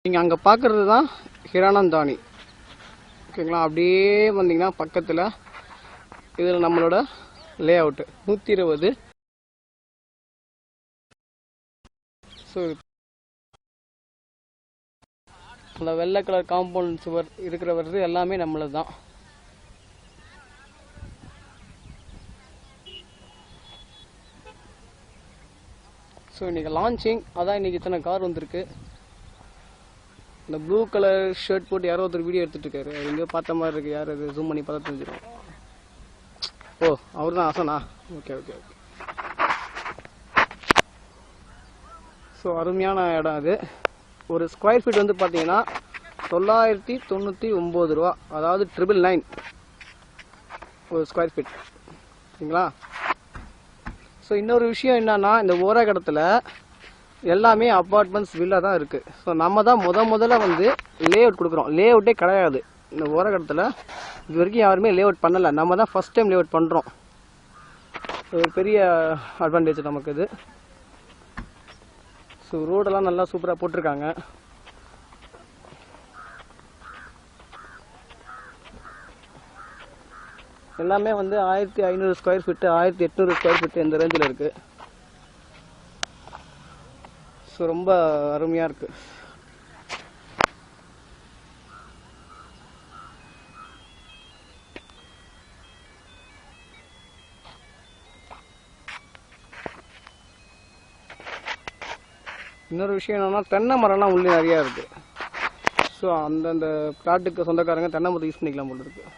நீங்கள் அங்கே பார்க்குறது தான் ஹிரானந்தானி. ஓகேங்களா? அப்படியே வந்தீங்கன்னா பக்கத்தில் இதில் நம்மளோட லே அவுட்டு 120. ஸோ அந்த வெள்ளை கலர் காம்பவுண்ட் சுவர் இருக்கிற வருது எல்லாமே நம்மளது தான். ஸோ இன்றைக்கி லான்ச்சிங் அதான். இன்றைக்கி இத்தனை கார் வந்திருக்கு. இந்த ப்ளூ கலர் ஷர்ட் போட்டு யாரோ ஒருத்தர் வீடியோ எடுத்துகிட்டு இருக்காரு. அது எங்கேயோ பார்த்த மாதிரி இருக்குது. யார் அது? ஜூம் பண்ணி பார்த்தா தெரிஞ்சிடும். ஓ, அவர் தான் அசனா? Okay okay okay. ஸோ அருமையான இடம் அது. ஒரு ஸ்கொயர் ஃபீட் வந்து பார்த்தீங்கன்னா 999 ரூபா, அதாவது 999 ஒரு ஸ்கொயர் ஃபீட். சரிங்களா? ஸோ இன்னொரு விஷயம் என்னன்னா, இந்த ஓரகடத்தில் எல்லாமே அப்பார்ட்மெண்ட்ஸ் வில்லா தான் இருக்குது. ஸோ நம்ம தான் முதல்ல வந்து லே அவுட் கொடுக்குறோம். லே அவுட்டே கிடையாது இந்த ஓரகடத்தில். இது வரைக்கும் யாருமே லே அவுட் பண்ணலை. நம்ம தான் ஃபஸ்ட் டைம் லே அவுட் பண்ணுறோம். ஒரு பெரிய அட்வான்டேஜ் நமக்கு இது. ஸோ ரோடெல்லாம் நல்லா சூப்பராக போட்டிருக்காங்க. எல்லாமே வந்து 1500 ஸ்கொயர் ஃபீட்டு, 1800 ஸ்கொயர் ஃபீட்டு இந்த ரேஞ்சில் இருக்குது. ஸோ ரொம்ப அருமையாக இருக்குது. இன்னொரு விஷயம் என்னென்னா, தென்னை மரம்லாம் உள்ளே நிறையா இருக்குது. ஸோ அந்தந்த பிளாட்டுக்கு சொந்தக்காரங்க தென்னை மரத்தை யூஸ் பண்ணிக்கலாம் போல இருக்குது.